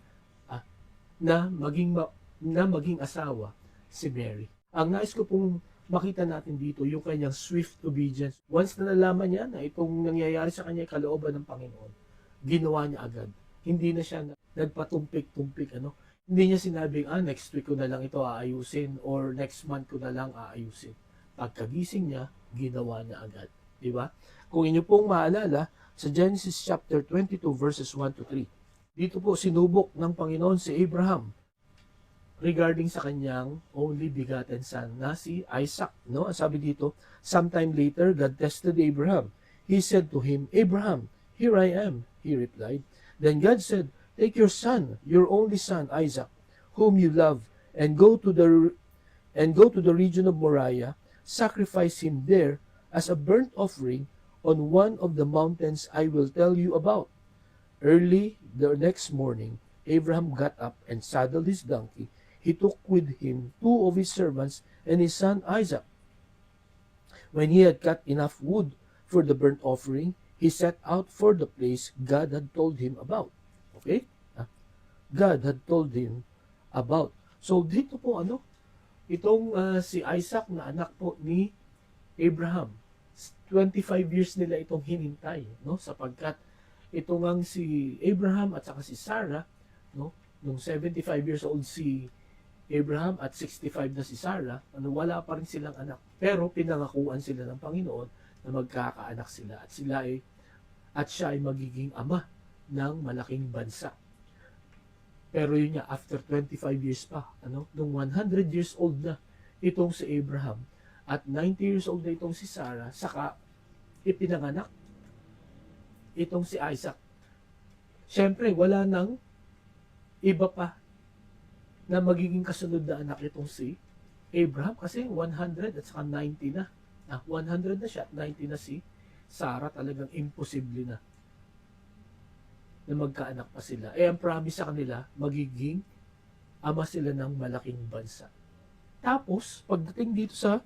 Na maging asawa si Mary. Ang nais ko pong makita natin dito yung kanyang swift obedience. Once na nalaman niya na itong nangyayari sa kanya ay kalooban ng Panginoon, ginawa niya agad. Hindi na siya nagpatumpik-tumpik, ano? Hindi niya sinabing, next week ko na lang ito aayusin or next month ko na lang aayusin. Pagkagising niya, ginawa niya agad. Diba? Kung inyo pong maalala, sa Genesis chapter 22 verses 1 to 3, dito po sinubok ng Panginoon si Abraham regarding sa kanyang only begotten son na si Isaac. No? Ang sabi dito, sometime later, God tested Abraham. He said to him, Abraham, here I am, he replied. Then God said, take your son, your only son, Isaac, whom you love, and go to the region of Moriah, sacrifice him there as a burnt offering on one of the mountains I will tell you about. Early the next morning, Abraham got up and saddled his donkey. He took with him 2 of his servants and his son Isaac. When he had cut enough wood for the burnt offering, he set out for the place God had told him about. Okay? God had told him about. So dito po itong si Isaac na anak po ni Abraham. 25 years nila itong hinintay, no? Sapagkat ito ngang si Abraham at saka si Sarah, no? Nung 75 years old si Abraham at 65 na si Sarah, wala pa rin silang anak. Pero pinangakuan sila ng Panginoon na magkakaanak sila at siya ay magiging ama ng malaking bansa. Pero yun nga, after 25 years pa, nung 100 years old na itong si Abraham at 90 years old na itong si Sarah, saka ipinanganak itong si Isaac. Siyempre, wala nang iba pa na magiging kasunod na anak itong si Abraham kasi 100 at saka 90 na. 100 na siya at 90 na si Sarah, talagang imposible na magkaanak pa sila. Ang promise sa kanila, magiging ama sila ng malaking bansa. Tapos, pagdating dito sa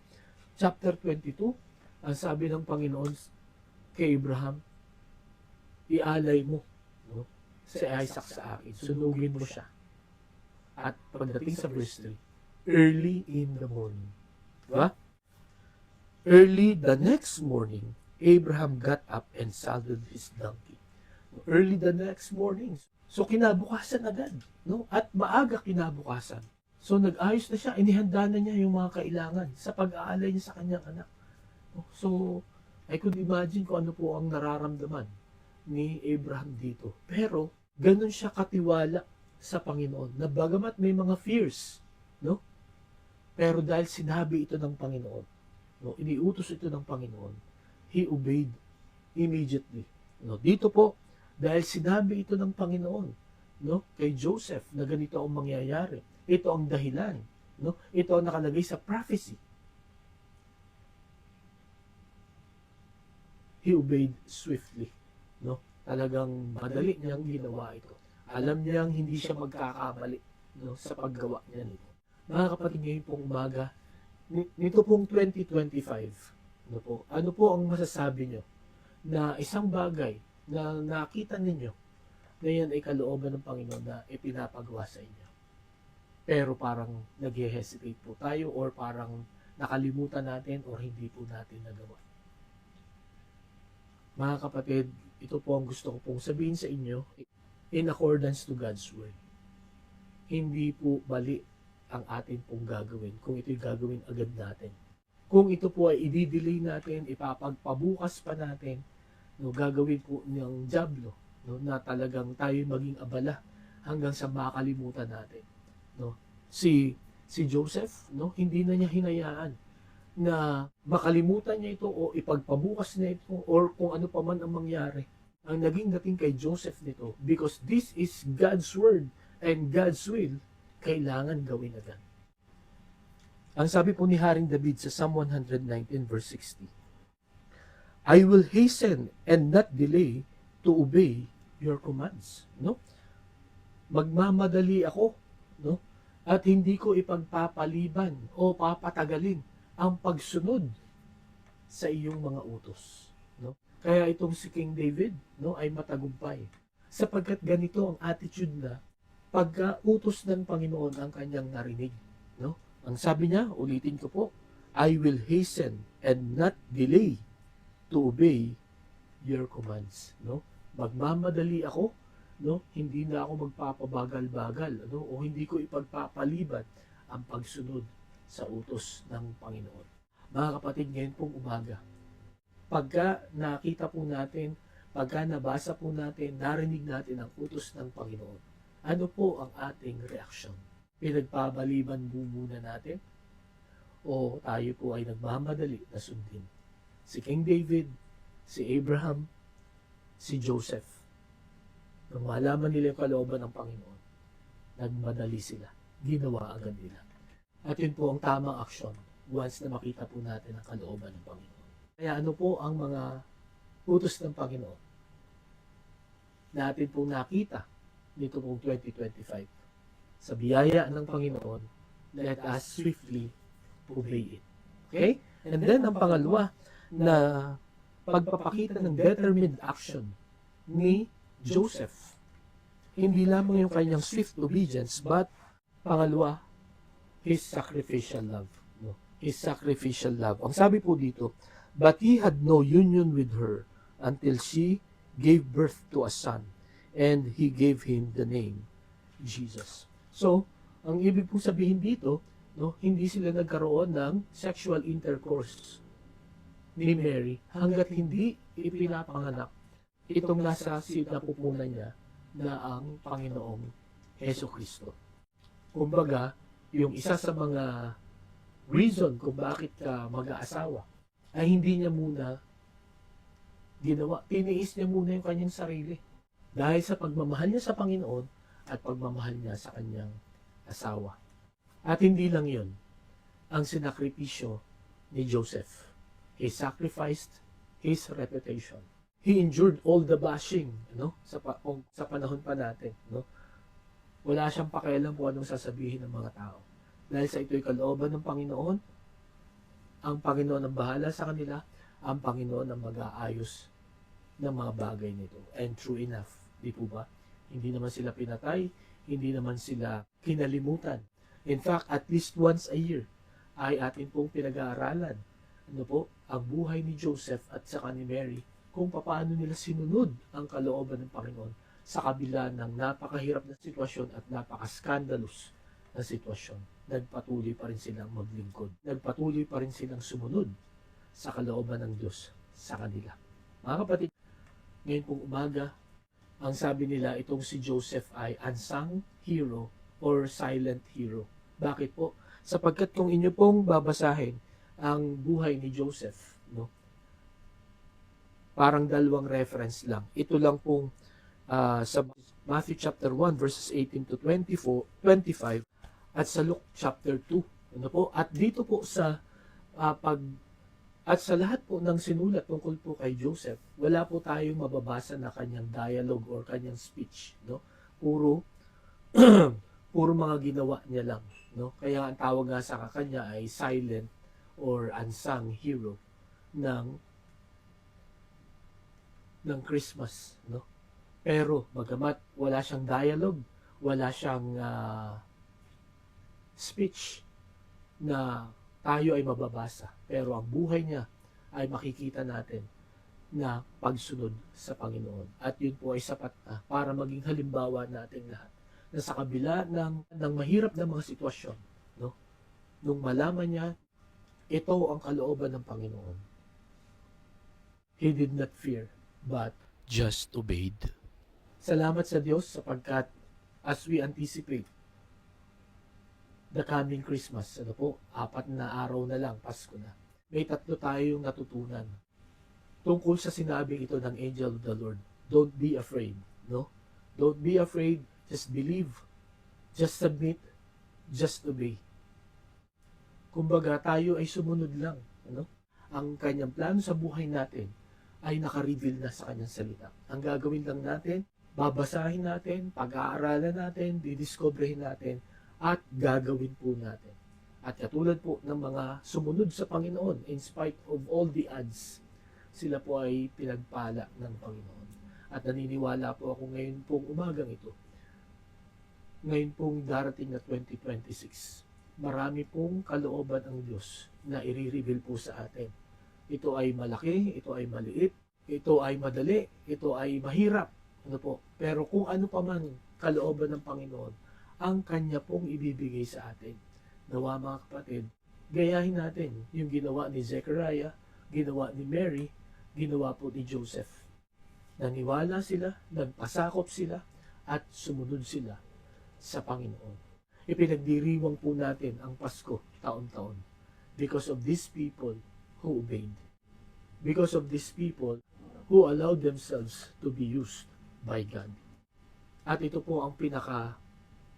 chapter 22, ang sabi ng Panginoon kay Abraham, ialay mo, no, si Isaac sa akin, sunugin mo siya. At pagdating sa verse 3, early in the morning. Diba? Early the next morning, Abraham got up and saddled his donkey. Early the next morning. So kinabukasan agad, no? At maaga kinabukasan. So nag-ayos na siya, inihanda na niya yung mga kailangan sa pag-aalay niya sa kanyang anak. So I could imagine kung ano po ang nararamdaman ni Abraham dito. Pero ganun siya katiwala sa Panginoon na bagamat may mga fears, no? Pero dahil sinabi ito ng Panginoon, no, iniutos ito ng Panginoon, he obeyed immediately. No, dito po, dahil sinabi ito ng Panginoon, no, kay Joseph na ganito ang mangyayari. Ito ang dahilan, no? Ito ang nakalagay sa prophecy. He obeyed swiftly, no? Talagang madali niyang ginawa ito. Alam niyang hindi siya magkakamali, no, sa paggawa niya nito. Mga kapatid, ngayon pong umaga, nito pong 2025, ano po ang masasabi niyo na isang bagay na nakita ninyo na yan ay kalooban ng Panginoon na ipinapagawa sa inyo? Pero parang nag-hesitate po tayo or parang nakalimutan natin or hindi po natin nagawa. Mga kapatid, ito po ang gusto ko pong sabihin sa inyo in accordance to God's Word. Hindi po bali ang atin pong gagawin kung ito'y gagawin agad natin. Kung ito po ay i-delay natin, ipapagpabukas pa natin, no, gagawin po ng dyablo, no, na talagang tayo maging abala hanggang sa makalimutan natin. No? Si Joseph, no, hindi na niya hinayaan na makalimutan niya ito o ipagpabukas niya ito or kung ano pa man ang mangyari. Ang naging dating kay Joseph nito, because this is God's word and God's will, kailangan gawin agad. Ang sabi po ni Haring David sa Psalm 119 verse 60, I will hasten and not delay to obey your commands. No? Magmamadali ako, no? At hindi ko ipagpapaliban o papatagalin ang pagsunod sa iyong mga utos. No? Kaya itong si King David, no, ay matagumpay. Sapagkat ganito ang attitude na pagka-utos ng Panginoon ang kanyang narinig. No? Ang sabi niya, ulitin ko po, I will hasten and not delay to obey your commands. No? Magmamadali ako, no? Hindi na ako magpapabagal-bagal, no? O hindi ko ipagpapaliban ang pagsunod sa utos ng Panginoon. Mga kapatid, ngayon pong umaga, pagka nakita po natin, pagka nabasa po natin, narinig natin ang utos ng Panginoon, ano po ang ating reaksyon? Pinagpapaliban po muna natin? O tayo po ay nagmamadali na sundin? Si King David, si Abraham, si Joseph, nung malaman nila yung kalooban ng Panginoon, nagmadali sila. Ginawa agad nila. At yun po ang tamang aksyon once na makita po natin ang kalooban ng Panginoon. Kaya ano po ang mga utos ng Panginoon natin pong nakita nito pong 2025? Sa biyaya ng Panginoon, let us swiftly obey it. Okay? And then, ang pangalawa na pagpapakita ng determined action ni Joseph. Hindi lamang yung kanyang swift obedience, but pangalawa, his sacrificial love. No? His sacrificial love. Ang sabi po dito, but he had no union with her until she gave birth to a son, and he gave him the name Jesus. So, ang ibig po sabihin dito, no, hindi sila nagkaroon ng sexual intercourse ni Mary hanggat hindi ipinapanganak itong nasa sinapupunan niya na ang Panginoong Heso Kristo. Kumbaga, yung isa sa mga reason kung bakit ka mag-aasawa ay hindi niya muna ginawa. Tiniis niya muna yung kanyang sarili. Dahil sa pagmamahal niya sa Panginoon at pagmamahal niya sa kanyang asawa. At hindi lang yun ang sinakripisyo ni Joseph. He sacrificed his reputation. He endured all the bashing, no? Sa panahon pa natin, no? Wala siyang pakialam kung anong sasabihin ng mga tao. Dahil sa ito'y kalooban ng Panginoon, ang Panginoon ang bahala sa kanila, ang Panginoon ang mag-aayos ng mga bagay nito. And true enough, di po ba? Hindi naman sila pinatay, hindi naman sila kinalimutan. In fact, at least once a year ay atin pong pinag-aaralan, ano po, ang buhay ni Joseph at saka ni Mary, kung paano nila sinunod ang kalooban ng Panginoon sa kabila ng napakahirap na sitwasyon at napaka-scandalous na sitwasyon. Nagpatuloy pa rin silang maglingkod. Nagpatuloy pa rin silang sumunod sa kalooban ng Diyos sa kanila. Mga kapatid, ngayon pong umaga, ang sabi nila itong si Joseph ay unsung hero or silent hero. Bakit po? Sapagkat kung inyo pong babasahin ang buhay ni Joseph, no? Parang dalawang reference lang. Ito lang pong sa Matthew chapter 1 verses 18 to 25 at sa Luke chapter 2. Ano po? At dito po sa at sa lahat po ng sinulat tungkol po kay Joseph, wala po tayong mababasa na kanyang dialogue or kanyang speech, no? Puro puro mga ginawa niya lang, no? Kaya ang tawag nga sa kanya ay silent or unsung hero ng Christmas, no? Pero bagamat wala siyang dialogue, wala siyang speech na tayo ay mababasa, pero ang buhay niya ay makikita natin na pagsunod sa Panginoon. At yun po ay sapat na para maging halimbawa nating lahat na sa kabila ng mahirap na mga sitwasyon, no? Nung malaman niya, ito ang kalooban ng Panginoon. He did not fear, but just obeyed. Salamat sa Diyos sapagkat as we anticipate the coming Christmas, 4 na araw na lang, Pasko na. May 3 tayong natutunan tungkol sa sinabing ito ng angel of the Lord. Don't be afraid, no? Don't be afraid, just believe, just submit, just obey. Kumbaga, tayo ay sumunod lang, Ang kanyang plano sa buhay natin ay naka-reveal na sa kanyang salita. Ang gagawin lang natin, babasahin natin, pag-aaralan natin, didiscoverin natin, at gagawin po natin. At katulad po ng mga sumunod sa Panginoon, in spite of all the odds, sila po ay pinagpala ng Panginoon. At naniniwala po ako ngayon pong umagang ito, ngayon pong darating na 2026, marami pong kalooban ang Diyos na i-reveal po sa atin. Ito ay malaki, ito ay maliit, ito ay madali, ito ay mahirap. Pero kung ano pa man kalooban ng Panginoon, ang Kanya pong ibibigay sa atin. Nawa mga kapatid, gayahin natin yung ginawa ni Zechariah, ginawa ni Mary, ginawa po ni Joseph. Naniwala sila, nagpasakop sila, at sumunod sila sa Panginoon. Ipinagdiriwang po natin ang Pasko taon-taon because of these people who obeyed. Because of these people who allowed themselves to be used by God. At ito po ang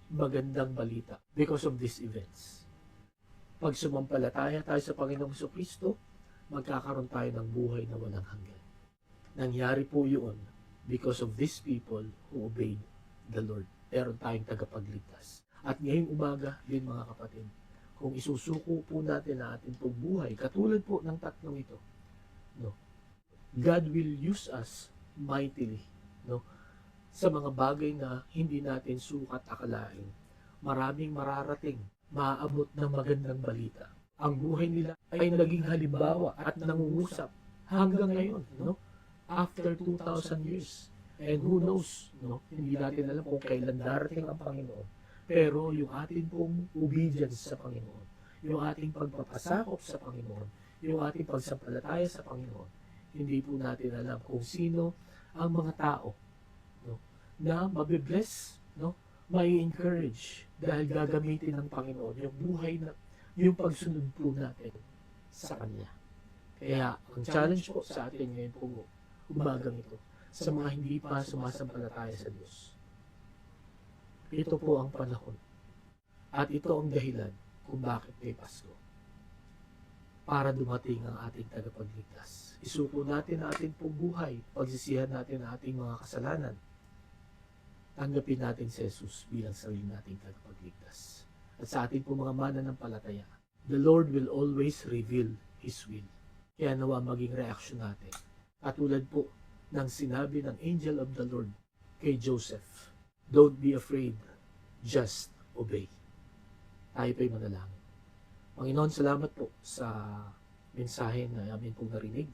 magandang balita because of these events. Pag sumampalataya tayo sa Panginoong Kristo, magkakaroon tayo ng buhay na walang hanggan. Nangyari po yun because of these people who obeyed the Lord. Meron tayong tagapagligtas. At ngayong umaga din mga kapatid, kung isusuko po natin ang ating pong buhay, katulad po ng 3 ito, God will use us mightily, sa mga bagay na hindi natin sukat akalain. Maraming mararating, maaabot ng magandang balita. Ang buhay nila ay naging halimbawa at nangungusap hanggang ngayon, after 2,000 years. And who knows, hindi natin alam kung kailan darating ang Panginoon. Pero yung ating pong obedience sa Panginoon, yung ating pagpapasakop sa Panginoon, yung ating pagsampalataya sa Panginoon, hindi po natin alam kung sino ang mga tao na mabibless, may encourage dahil gagamitin ng Panginoon yung buhay na yung pagsunod po natin sa Kanya. Kaya ang challenge po sa atin ngayon po umagang ito sa mga hindi pa sumasampalataya sa Diyos. Ito po ang panahon. At ito ang dahilan kung bakit may Pasko. Para dumating ang ating tagapagligtas. Isuko natin ang ating pong buhay. Pagsisihan natin ang ating mga kasalanan. Tanggapin natin si Jesus bilang sarili nating tagapagligtas. At sa ating pong mga mananampalataya, the Lord will always reveal His will. Kaya nawa maging reaksyon natin. Katulad po ng sinabi ng angel of the Lord kay Joseph, don't be afraid, just obey. Tayo pa'y manalangin. Panginoon, salamat po sa mensahe na amin pong narinig.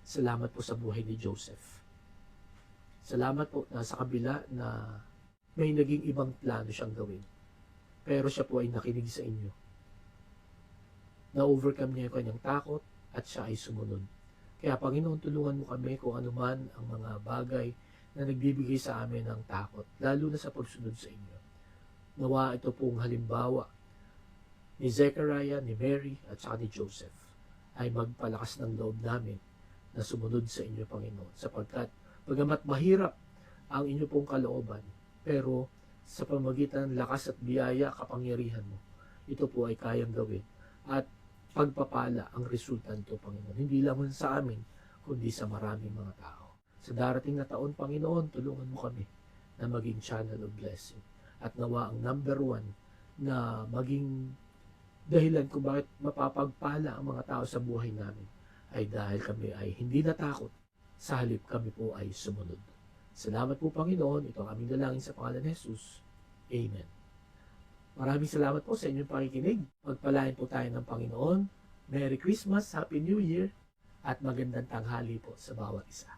Salamat po sa buhay ni Joseph. Salamat po na sa kabila na may naging ibang plano siyang gawin. Pero siya po ay nakinig sa inyo. Na-overcome niya yung kanyang takot at siya ay sumunod. Kaya Panginoon, tulungan mo kami kung ano man ang mga bagay na nagbibigay sa amin ng takot, lalo na sa pagsunod sa inyo. Nawa ito pong halimbawa ni Zechariah, ni Mary, at saka ni Joseph ay magpalakas ng loob namin na sumunod sa inyo, Panginoon. Sapagkat, bagamat mahirap ang inyo pong kalooban, pero sa pamagitan ng lakas at biyaya, kapangyarihan mo, ito po ay kayang gawin. At pagpapala ang resulta nito, Panginoon. Hindi lamang sa amin, kundi sa maraming mga tao. Sa darating na taon, Panginoon, tulungan mo kami na maging channel of blessing. At nawa ang number 1 na maging dahilan kung bakit mapapagpala ang mga tao sa buhay namin ay dahil kami ay hindi natakot, sa halip kami po ay sumunod. Salamat po, Panginoon. Ito ang aming dalangin sa pangalan ni Jesus. Amen. Maraming salamat po sa inyong pakikinig. Magpalain po tayo ng Panginoon. Merry Christmas, Happy New Year, at magandang tanghali po sa bawat isa.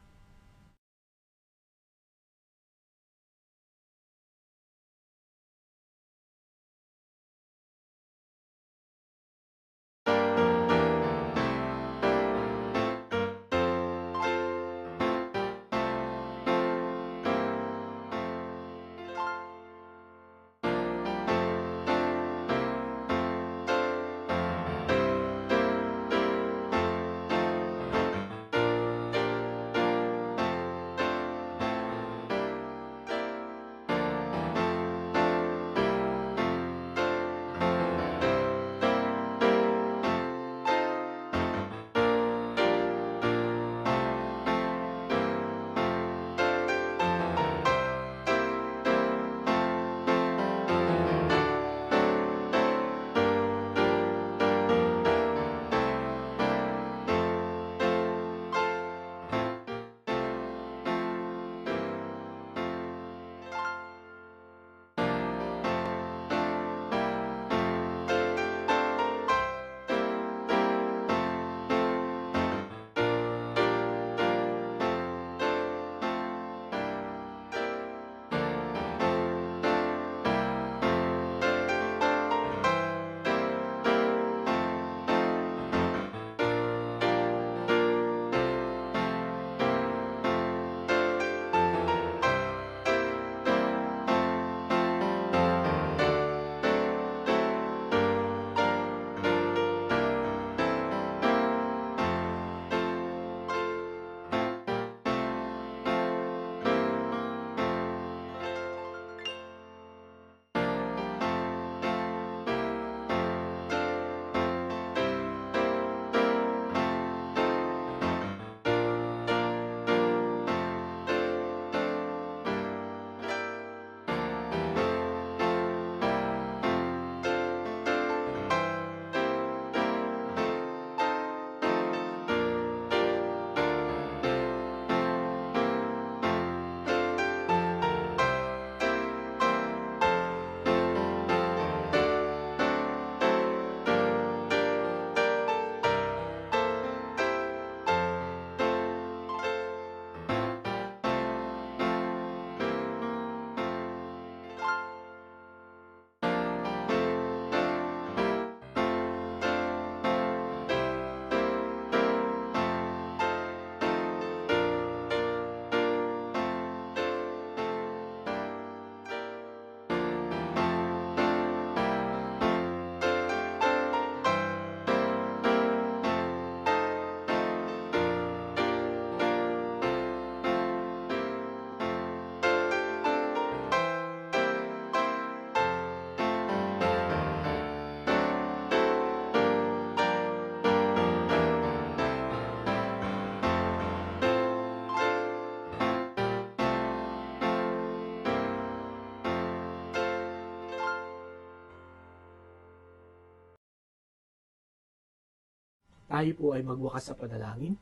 Tayo po ay magwakas sa panalangin.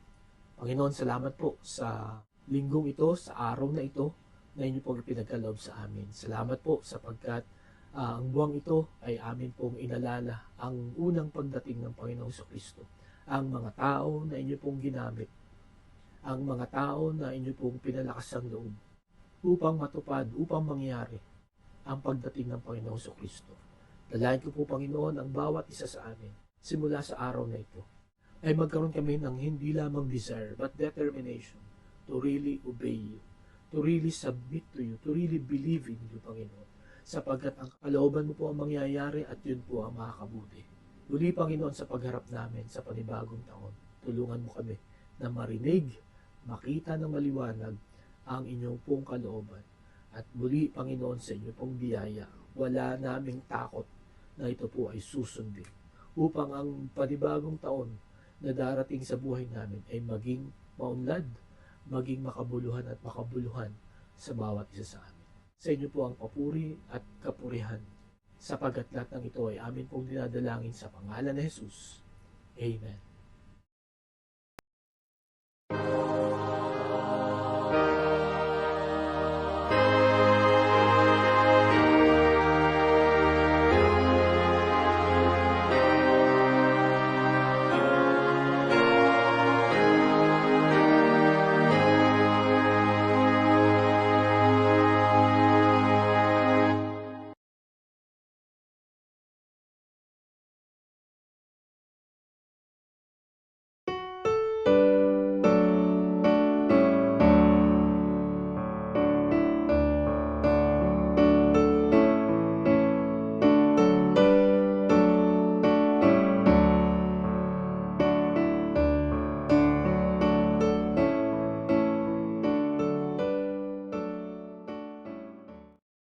Panginoon, salamat po sa linggong ito, sa araw na ito, na inyo pong pinagkaloob sa amin. Salamat po sapagkat ang buwang ito ay amin pong inalala ang unang pagdating ng Panginoong Kristo. Ang mga tao na inyo pong ginamit, ang mga tao na inyo pong pinalakas ang loob upang matupad, upang mangyari ang pagdating ng Panginoong Kristo. Dalayan ko po, Panginoon, ang bawat isa sa amin simula sa araw na ito ay magkaroon kami ng hindi lamang desire but determination to really obey you, to really submit to you, to really believe in you, Panginoon, sapagkat ang kalooban mo po ang mangyayari at yun po ang makakabuti. Muli, Panginoon, sa pagharap namin sa panibagong taon, tulungan mo kami na marinig, makita ng maliwanag ang inyong pong kalooban. At muli, Panginoon, sa inyo pong biyaya, wala naming takot na ito po ay susundin upang ang panibagong taon na darating sa buhay namin ay maging maunlad, maging makabuluhan at makabuluhan sa bawat isa sa amin. Sa inyo po ang papuri at kapurihan, sapagat lahat ng ito ay amin pong dinadalangin sa pangalan ni Jesus. Amen.